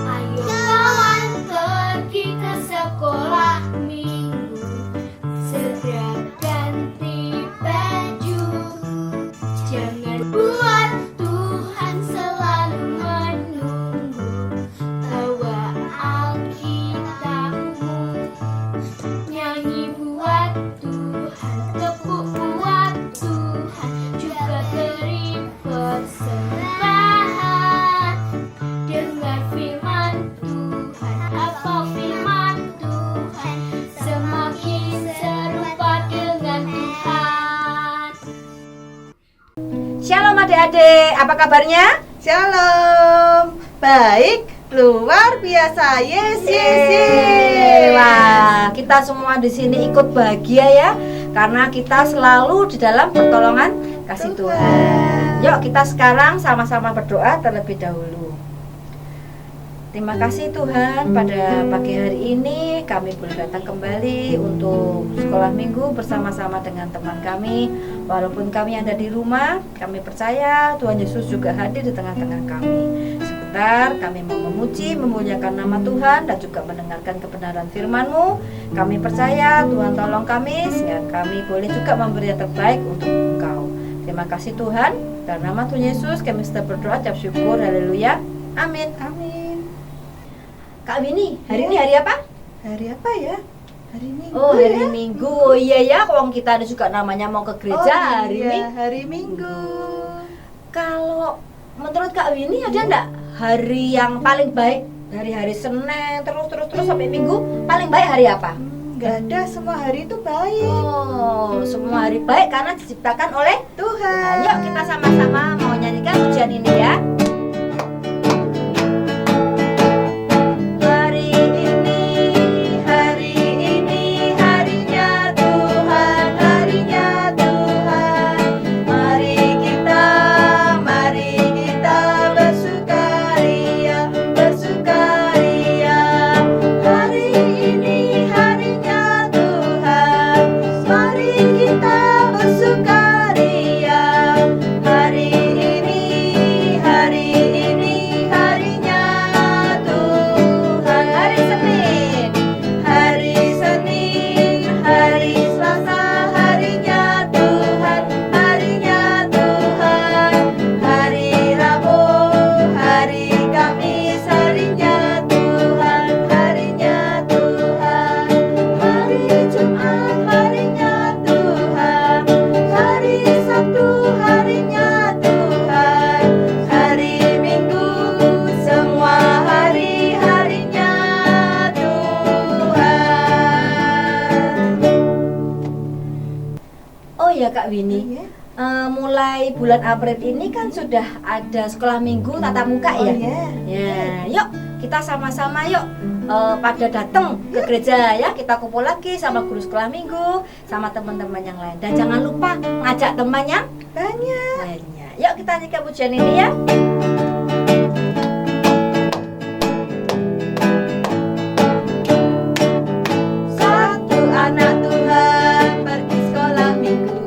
Ayo kawan pergi ke sekolah minggu, segera ganti baju. Jangan buat Tuhan selalu menunggu. Bawa Alkitabmu, nyanyi buat Tuhan, tepuk buat Tuhan, juga beri persembahan. Dengar firman Tuhan, hafal firman Tuhan, semakin serupa dengan Tuhan. Shalom adik-adik, apa kabarnya? Shalom, baik, luar biasa, yes. Wah, kita semua di sini ikut bahagia ya, karena kita selalu di dalam pertolongan kasih Tuhan. Yuk kita sekarang sama-sama berdoa terlebih dahulu. Terima kasih Tuhan, pada pagi hari ini kami boleh datang kembali untuk sekolah minggu bersama-sama dengan teman kami. Walaupun kami ada di rumah, kami percaya Tuhan Yesus juga hadir di tengah-tengah kami. Sebentar kami mau memuji, memuliakan nama Tuhan dan juga mendengarkan kebenaran firman-Mu. Kami percaya Tuhan tolong kami sehingga kami boleh juga memberi yang terbaik untuk Engkau. Terima kasih Tuhan, dalam nama Tuhan Yesus kami sudah berdoa, ucap syukur, haleluya, amin. Kak Winnie, hari ini hari apa? Hari apa ya? Hari Minggu. Oh, hari Minggu. Oh iya ya, kalau kita ada juga namanya mau ke gereja hari Minggu. Hari Minggu. Kalau menurut Kak Winnie ada enggak hari yang paling baik dari hari Senin terus sampai Minggu? Paling baik hari apa? Gak ada, semua hari itu baik. Oh, semua hari baik karena diciptakan oleh Tuhan. Yuk kita sama-sama mau nyanyikan pujian ini ya. Kak Winnie, mulai bulan April ini kan sudah ada sekolah minggu tatap muka ya? Ya, yuk kita sama-sama yuk pada datang ke gereja ya, kita kumpul lagi sama guru sekolah minggu, sama teman-teman yang lain. Dan jangan lupa ngajak teman yang banyak. Yuk kita nyanyikan pujian ini ya. Satu anak Tuhan pergi sekolah minggu.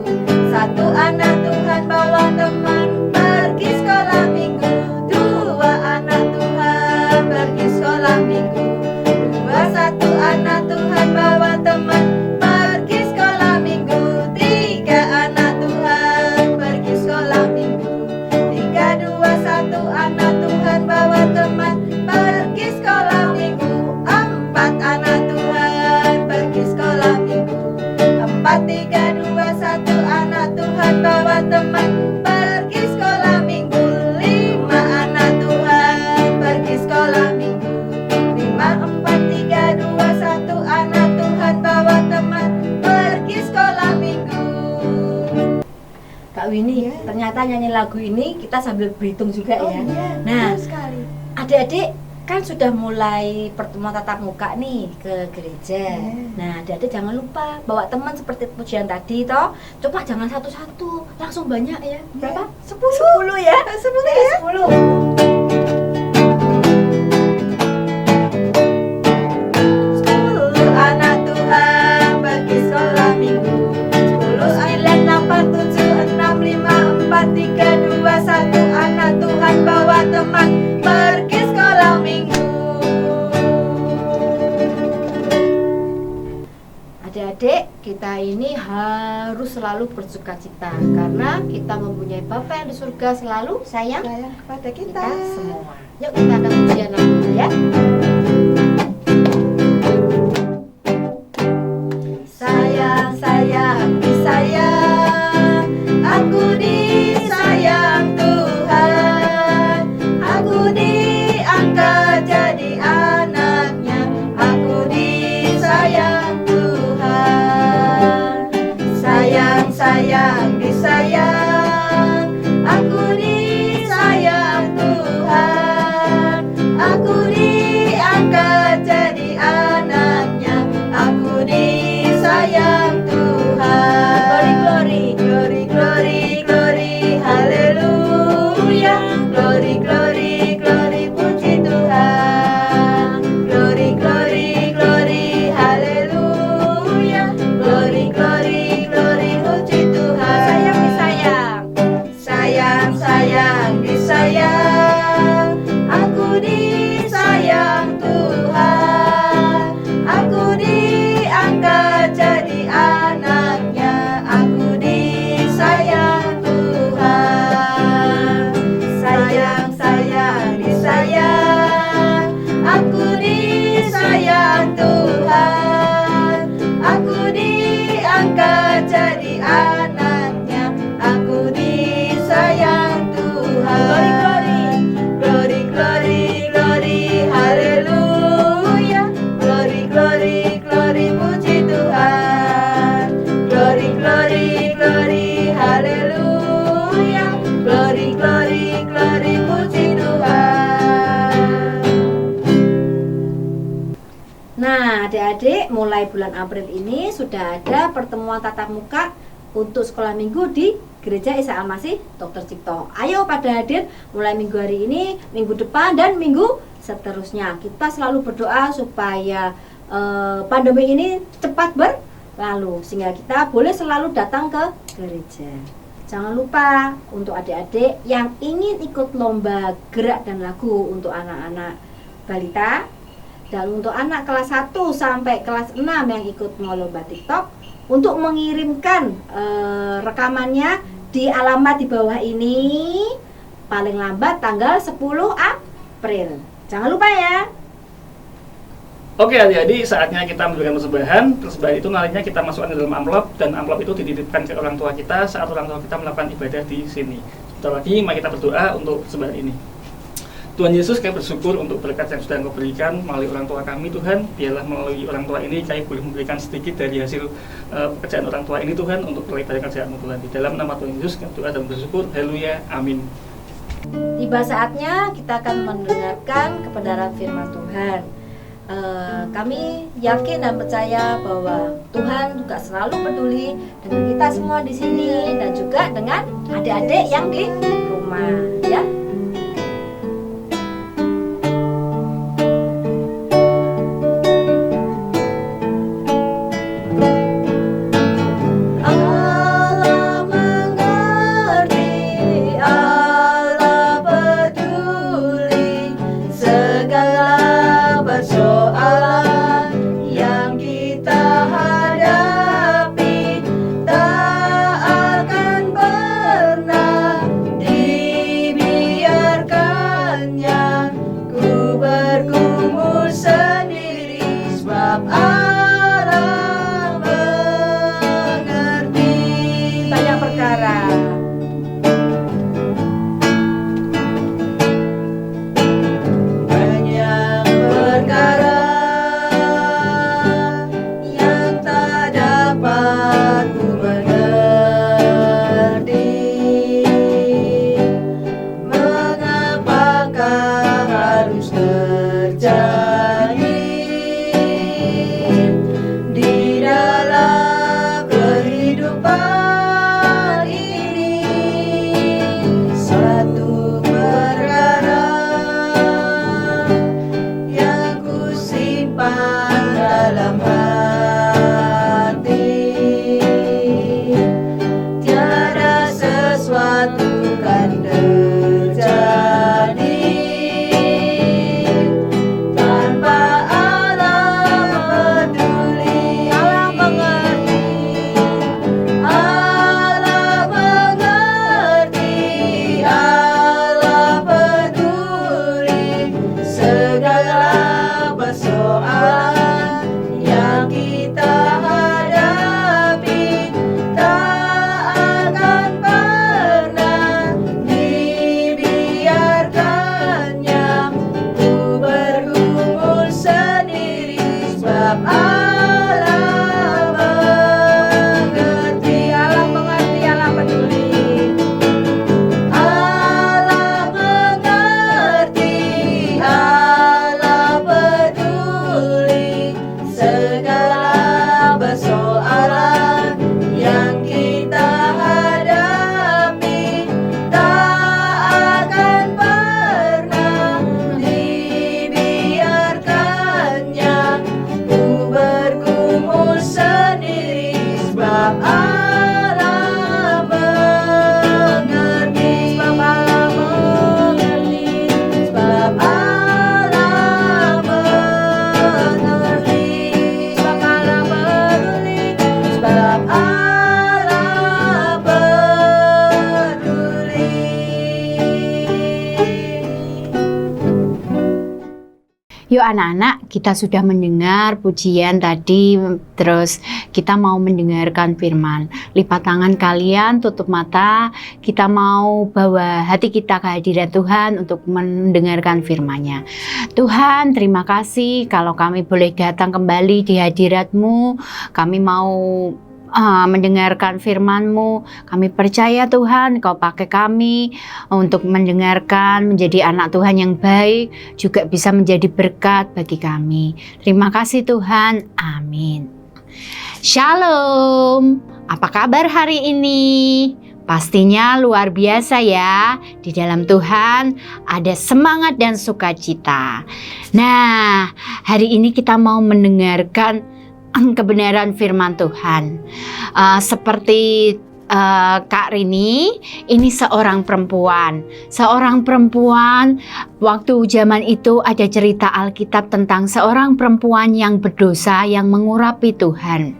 Satu anak Tuhan bawa teman pergi sekolah minggu. Dua anak Tuhan pergi sekolah minggu. Satu anak Tuhan bawa teman pergi sekolah minggu. Tiga anak Tuhan pergi sekolah minggu. Tiga, dua, satu anak Tuhan bawa teman pergi sekolah minggu. Empat anak Tuhan pergi sekolah minggu. Empat, tiga, dua, satu anak Tuhan bawa teman pergi sekolah minggu. Lima anak Tuhan pergi sekolah minggu. Lima, empat, tiga, dua, satu anak Tuhan bawa teman pergi sekolah minggu. Kak Winnie, ternyata nyanyi lagu ini kita sambil berhitung juga ya. Nah, adik-adik kan sudah mulai pertemuan tatap muka nih ke gereja. Nah, adik-adik jangan lupa bawa teman seperti pujian tadi toh. Coba jangan satu-satu, langsung banyak ya. Berapa? 10 ya. 10 ya. 10. Anak Tuhan ini harus selalu bersukacita karena kita mempunyai Bapa yang di surga selalu sayang kepada kita semua. Yuk kita akan ujian lagi ya. Sayang, sayang, disayang, aku disayang Tuhan, aku diangkat jadi anaknya, aku disayang Tuhan. Sayang, sayang, disayang, aku disayang Tuhan, aku diangkat jadi anaknya, aku disayang Tuhan. Glory, glory, glory, glory, haleluya. Glory, glory, glory, puji Tuhan. Glory, glory, glory, haleluya. Glory, glory, glory, puji Tuhan. Sayang, disayang. Sayang, sayang, disayang, aku disayang Tuhan, aku diangkat jadi anaknya, aku disayang Tuhan. Sayang, sayang, disayang, aku disayang Tuhan, aku diangkat jadi anaknya, aku disayang Tuhan. Glory, glory, glory, haleluya. Glory, glory, glory, puji Tuhan. Glory, glory, glory, haleluya. Glory, glory, glory, puji Tuhan. Nah, adik-adik, mulai bulan April ini sudah ada pertemuan tatap muka untuk sekolah minggu di Gereja Isa Al-Masih Dr. Cipto. Ayo pada hadir mulai minggu hari ini, minggu depan, dan minggu seterusnya. Kita selalu berdoa supaya pandemi ini cepat berlalu sehingga kita boleh selalu datang ke gereja. Jangan lupa untuk adik-adik yang ingin ikut lomba gerak dan lagu untuk anak-anak balita dan untuk anak kelas 1 sampai kelas 6 yang ikut mau lomba TikTok, untuk mengirimkan rekamannya di alamat di bawah ini paling lambat tanggal 10 April. Jangan lupa ya. Oke adik-adik, saatnya kita memberikan persembahan. Persembahan itu nantinya kita masukkan ke dalam amplop, dan amplop itu dititipkan ke orang tua kita saat orang tua kita melakukan ibadah di sini. Sebentar lagi mari kita berdoa untuk persembahan ini. Tuhan Yesus, kami bersyukur untuk berkat yang sudah Engkau berikan melalui orang tua kami, Tuhan. Biarlah melalui orang tua ini kami boleh memberikan sedikit dari hasil pekerjaan orang tua ini, Tuhan, untuk pelibatan kerjaan-Mu, Tuhan. Di dalam nama Tuhan Yesus kami berdoa dan bersyukur. Haleluya, amin. Tiba saatnya kita akan mendengarkan kebenaran firman Tuhan. Kami yakin dan percaya bahwa Tuhan juga selalu peduli dengan kita semua di sini dan juga dengan adik-adik yang di rumah, ya. Allah mengerti, Allah peduli segala persoalan yang kita hadapi, tak akan pernah dibiarkannya ku bergumul sendiri, sebab Allah mengerti Banyak perkara. banyak perkara yang tak dapat ku mengerti. Mengapakah harus terjadi di dalam kehidupan ini? Satu perkara yang ku simpan dalam hati, tiada sesuatu kan terjadi Yuk anak-anak, kita sudah mendengar pujian tadi, terus kita mau mendengarkan firman. Lipat tangan kalian, tutup mata, kita mau bawa hati kita ke hadirat Tuhan untuk mendengarkan firman-Nya. Tuhan, terima kasih kalau kami boleh datang kembali di hadirat-Mu. Kami mau mendengarkan firman-Mu. Kami percaya Tuhan, Kau pakai kami untuk mendengarkan, menjadi anak Tuhan yang baik, juga bisa menjadi berkat bagi kami. Terima kasih Tuhan. Amin. Shalom. Apa kabar hari ini? Pastinya luar biasa ya. Di dalam Tuhan ada semangat dan sukacita. Nah, hari ini kita mau mendengarkan kebenaran firman Tuhan. Seperti Kak Rini, ini seorang perempuan. Seorang perempuan, waktu zaman itu ada cerita Alkitab tentang seorang perempuan yang berdosa yang mengurapi Tuhan.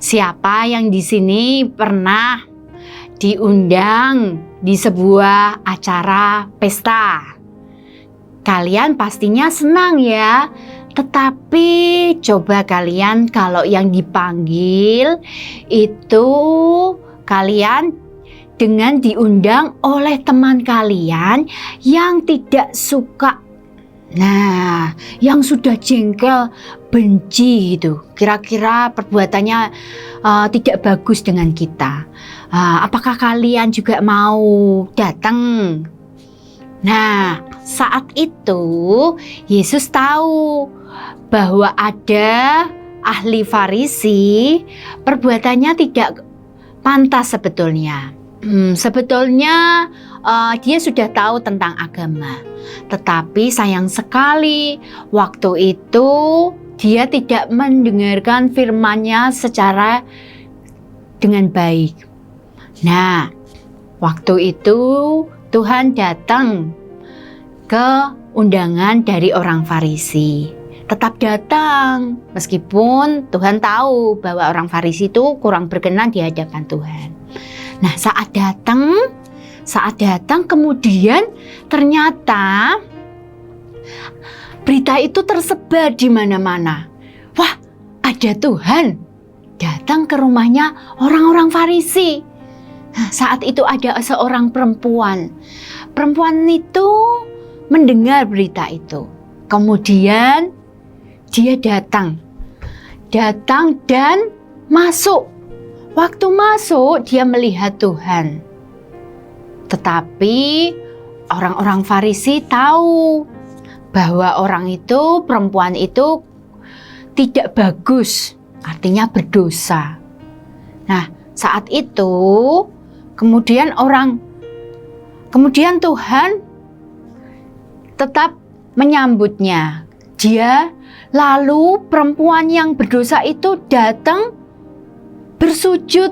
Siapa yang di sini pernah diundang di sebuah acara pesta? Kalian pastinya senang ya. Tetapi coba kalian kalau yang dipanggil itu kalian dengan diundang oleh teman kalian yang tidak suka. Nah, yang sudah jengkel, benci gitu. Kira-kira perbuatannya tidak bagus dengan kita. Apakah kalian juga mau datang? Nah, saat itu Yesus tahu bahwa ada ahli Farisi, perbuatannya tidak pantas sebetulnya. Sebetulnya dia sudah tahu tentang agama, tetapi sayang sekali waktu itu dia tidak mendengarkan firman-Nya secara dengan baik. Nah, waktu itu Tuhan datang ke undangan dari orang Farisi. Tetap datang, meskipun Tuhan tahu bahwa orang Farisi itu kurang berkenan di hadapan Tuhan. Nah, saat datang kemudian ternyata berita itu tersebar di mana-mana. Wah, ada Tuhan datang ke rumahnya orang-orang Farisi. Nah, saat itu ada seorang perempuan. Perempuan itu mendengar berita itu. Kemudian dia datang dan masuk. Waktu masuk dia melihat Tuhan. Tetapi orang-orang Farisi tahu bahwa perempuan itu tidak bagus, artinya berdosa. Nah, saat itu kemudian Tuhan tetap menyambutnya. Lalu perempuan yang berdosa itu datang bersujud,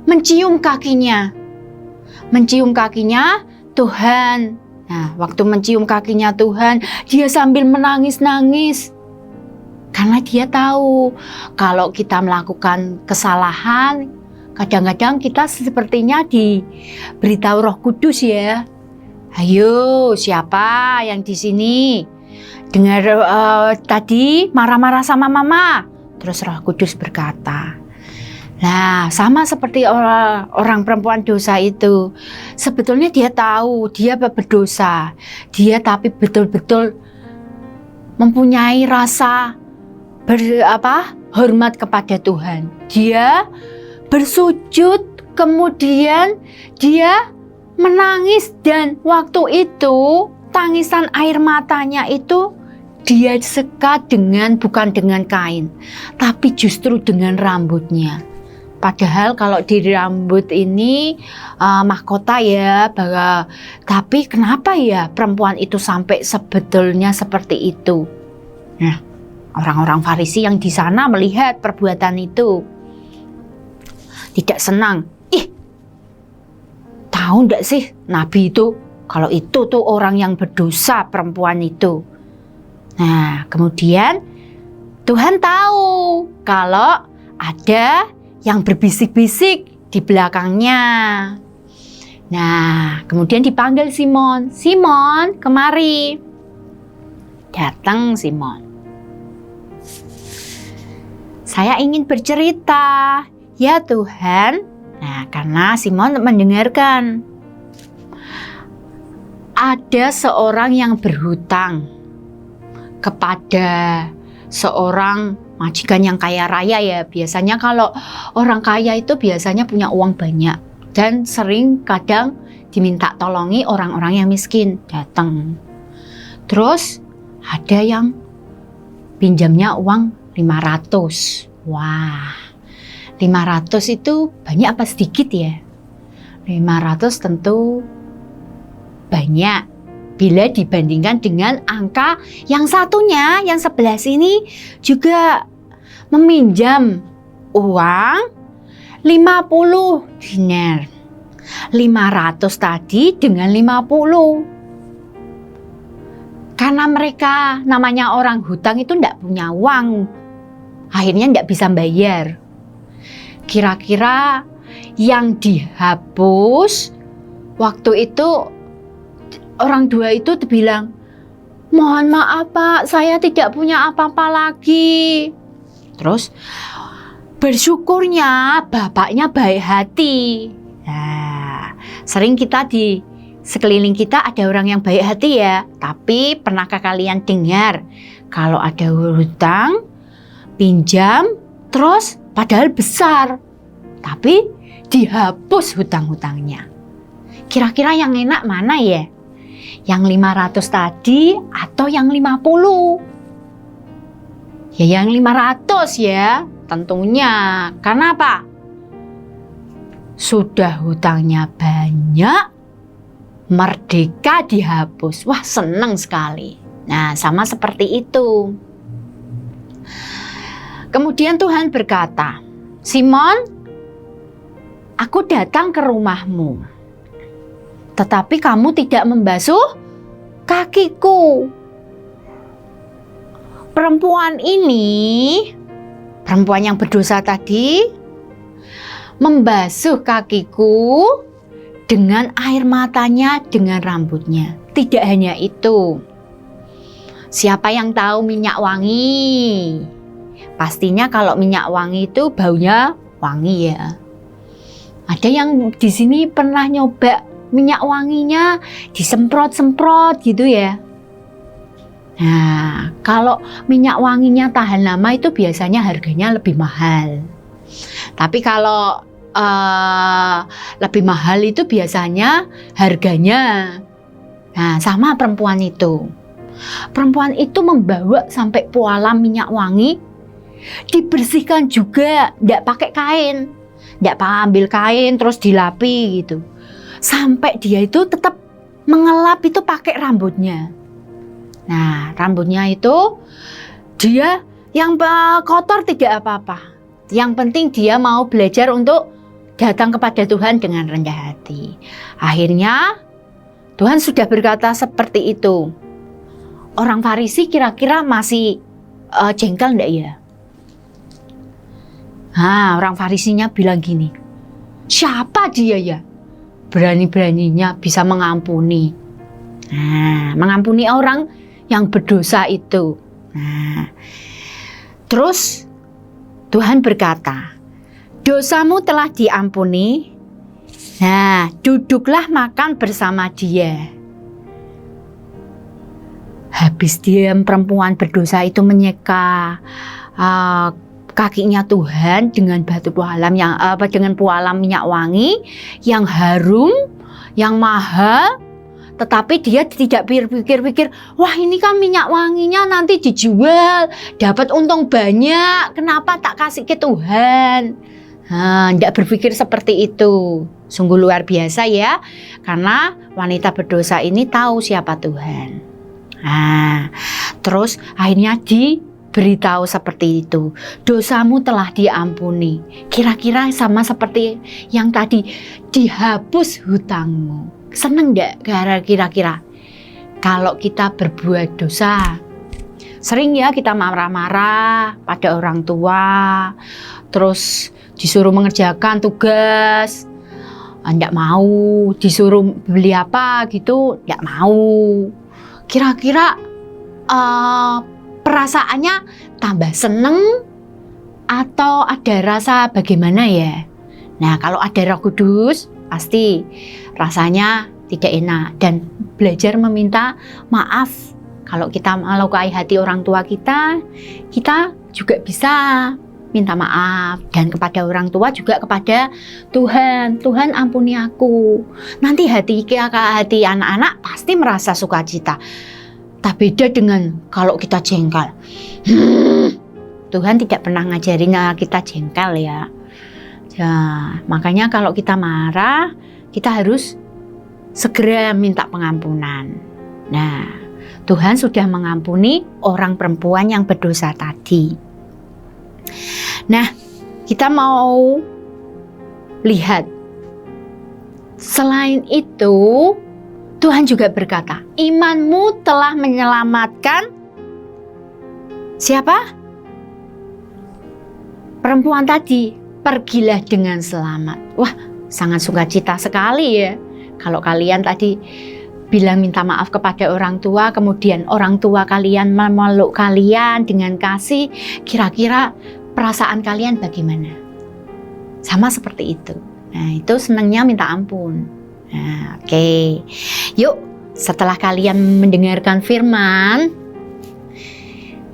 mencium kakinya Tuhan. Nah, waktu mencium kakinya Tuhan, dia sambil menangis-nangis. Karena dia tahu kalau kita melakukan kesalahan, kadang-kadang kita sepertinya diberitahu Roh Kudus ya. Ayo, siapa yang di sini dengar tadi marah-marah sama mama? Terus Roh Kudus berkata, nah, sama seperti orang perempuan dosa itu. Sebetulnya dia tahu dia berdosa. Dia tapi betul-betul mempunyai rasa hormat kepada Tuhan. Dia bersujud, kemudian dia menangis, dan waktu itu tangisan air matanya itu dia sekat bukan dengan kain, tapi justru dengan rambutnya. Padahal kalau di rambut ini mahkota ya, tapi kenapa ya perempuan itu sampai sebetulnya seperti itu? Nah, orang-orang Farisi yang di sana melihat perbuatan itu tidak senang. Tahu enggak sih Nabi itu kalau itu tuh orang yang berdosa, perempuan itu. Nah, kemudian Tuhan tahu kalau ada yang berbisik-bisik di belakangnya. Nah, kemudian dipanggil Simon. Simon, kemari. Datang Simon. Saya ingin bercerita. Ya Tuhan. Nah, karena Simon mendengarkan. Ada seorang yang berhutang kepada seorang majikan yang kaya raya ya. Biasanya kalau orang kaya itu biasanya punya uang banyak dan sering kadang diminta tolongi orang-orang yang miskin. Datang. Terus ada yang pinjamnya uang 500. Wah, 500 itu banyak apa sedikit ya? 500 tentu banyak bila dibandingkan dengan angka yang satunya, yang sebelah sini juga meminjam uang 50 dinar. 500 tadi dengan 50. Karena mereka namanya orang hutang itu tidak punya uang, akhirnya tidak bisa bayar. Kira-kira yang dihapus waktu itu orang tua itu bilang, mohon maaf Pak, saya tidak punya apa-apa lagi. Terus bersyukurnya bapaknya baik hati. Nah, sering kita di sekeliling kita ada orang yang baik hati ya. Tapi pernahkah kalian dengar kalau ada hutang, pinjam, terus padahal besar, tapi dihapus hutang-hutangnya. Kira-kira yang enak mana ya? Yang 500 tadi atau yang 50? Ya yang 500 ya tentunya. Karena apa? Sudah hutangnya banyak, merdeka dihapus. Wah, senang sekali. Nah, sama seperti itu. Kemudian Tuhan berkata, Simon, aku datang ke rumahmu, tetapi kamu tidak membasuh kakiku. Perempuan ini, perempuan yang berdosa tadi, membasuh kakiku dengan air matanya, dengan rambutnya. Tidak hanya itu. Siapa yang tahu minyak wangi? Pastinya kalau minyak wangi itu baunya wangi ya. Ada yang di sini pernah nyoba minyak wanginya disemprot-semprot gitu ya. Nah, kalau minyak wanginya tahan lama itu biasanya harganya lebih mahal. Tapi kalau lebih mahal itu biasanya harganya. Nah, sama perempuan itu. Perempuan itu membawa sampai pualam minyak wangi, dibersihkan juga, tidak pakai kain, tidak ambil kain terus dilapi gitu. Sampai dia itu tetap mengelap itu pakai rambutnya. Nah, rambutnya itu dia yang kotor tidak apa-apa. Yang penting dia mau belajar untuk datang kepada Tuhan dengan rendah hati. Akhirnya Tuhan sudah berkata seperti itu. Orang Farisi kira-kira masih jengkel enggak ya? Nah, orang Farisinya bilang gini, siapa dia ya? Berani-beraninya bisa mengampuni. Nah, mengampuni orang yang berdosa itu. Nah, terus Tuhan berkata, dosamu telah diampuni. Nah, duduklah makan bersama dia. Habis dia perempuan berdosa itu menyeka kakinya Tuhan dengan batu pualam yang dengan pualam minyak wangi yang harum, yang mahal, tetapi dia tidak pikir-pikir, wah ini kan minyak wanginya nanti dijual, dapat untung banyak, kenapa tak kasih ke Tuhan? Tidak berpikir seperti itu. Sungguh luar biasa ya, karena wanita berdosa ini tahu siapa Tuhan. Nah, terus akhirnya diberitahu seperti itu, dosamu telah diampuni. Kira-kira sama seperti yang tadi, dihapus hutangmu. Seneng gak kira-kira kalau kita berbuat dosa? Sering ya kita marah-marah pada orang tua, terus disuruh mengerjakan tugas, enggak mau, disuruh beli apa gitu, enggak mau. Kira-kira perasaannya tambah seneng atau ada rasa bagaimana ya? Nah, kalau ada Roh Kudus pasti rasanya tidak enak dan belajar meminta maaf. Kalau kita melukai hati orang tua kita juga bisa minta maaf, dan kepada orang tua juga kepada Tuhan. Tuhan ampuni aku. Nanti hati anak-anak pasti merasa sukacita. Tak beda dengan kalau kita jengkel. Tuhan tidak pernah ngajarin kita jengkel ya. Makanya kalau kita marah, kita harus segera minta pengampunan. Nah, Tuhan sudah mengampuni orang perempuan yang berdosa tadi. Nah, kita mau lihat. Selain itu, Tuhan juga berkata, imanmu telah menyelamatkan siapa? Perempuan tadi, pergilah dengan selamat. Wah, sangat sukacita sekali ya. Kalau kalian tadi bilang minta maaf kepada orang tua, kemudian orang tua kalian memeluk kalian dengan kasih, kira-kira perasaan kalian bagaimana? Sama seperti itu. Nah, itu senangnya minta ampun. Nah, oke. Yuk, setelah kalian mendengarkan firman,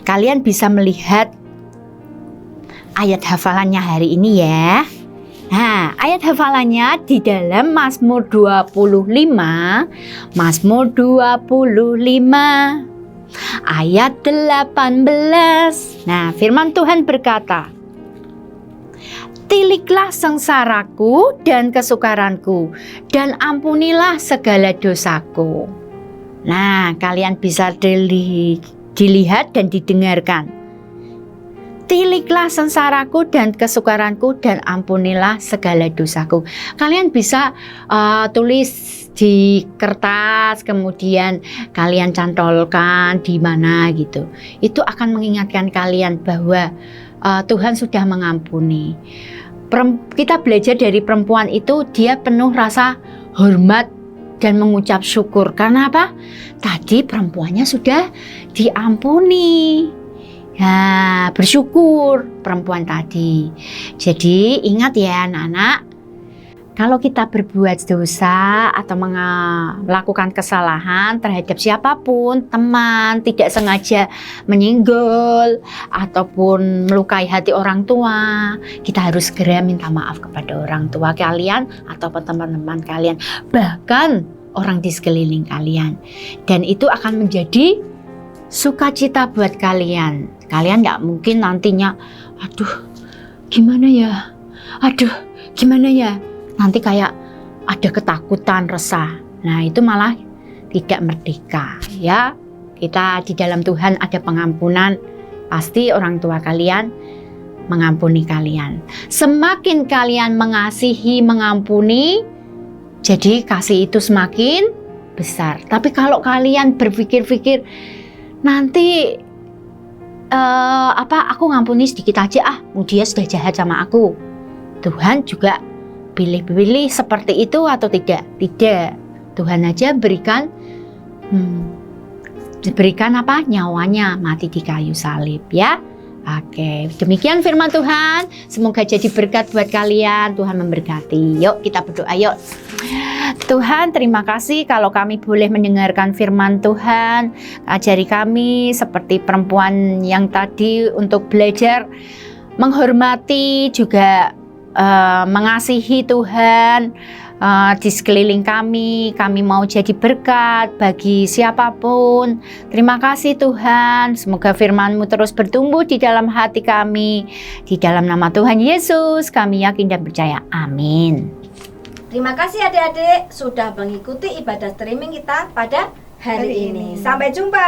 kalian bisa melihat ayat hafalannya hari ini ya. Nah, ayat hafalannya di dalam Mazmur 25, Mazmur 25, ayat 18. Nah, firman Tuhan berkata, tiliklah sengsaraku dan kesukaranku, dan ampunilah segala dosaku. Nah, kalian bisa dilihat dan didengarkan. Tiliklah sengsaraku dan kesukaranku, dan ampunilah segala dosaku. Kalian bisa tulis di kertas, kemudian kalian cantolkan di mana gitu. Itu akan mengingatkan kalian bahwa Tuhan sudah mengampuni. Kita belajar dari perempuan itu, dia penuh rasa hormat dan mengucap syukur. Karena apa? Tadi perempuannya sudah diampuni. Ya, bersyukur perempuan tadi. Jadi ingat ya anak-anak, kalau kita berbuat dosa atau melakukan kesalahan terhadap siapapun, teman, tidak sengaja menyinggol ataupun melukai hati orang tua, kita harus segera minta maaf kepada orang tua kalian ataupun teman-teman kalian, bahkan orang di sekeliling kalian. Dan itu akan menjadi sukacita buat kalian. Kalian gak mungkin nantinya, aduh gimana ya, nanti kayak ada ketakutan, resah. Nah, itu malah tidak merdeka ya. Kita di dalam Tuhan ada pengampunan, pasti orang tua kalian mengampuni kalian. Semakin kalian mengasihi, mengampuni, jadi kasih itu semakin besar. Tapi kalau kalian berpikir-pikir, nanti aku ngampuni sedikit aja, dia sudah jahat sama aku. Tuhan juga pilih-pilih seperti itu atau tidak? Tidak. Tuhan aja berikan nyawanya mati di kayu salib ya. Oke, demikian firman Tuhan. Semoga jadi berkat buat kalian. Tuhan memberkati. Yuk kita berdoa yuk. Tuhan, terima kasih kalau kami boleh mendengarkan firman Tuhan. Ajari kami seperti perempuan yang tadi untuk belajar menghormati, juga mengasihi Tuhan di sekeliling kami. Kami mau jadi berkat bagi siapapun. Terima kasih Tuhan. Semoga firman-Mu terus bertumbuh di dalam hati kami. Di dalam nama Tuhan Yesus kami yakin dan percaya. Amin. Terima kasih adik-adik sudah mengikuti ibadah streaming kita pada hari ini. Sampai jumpa.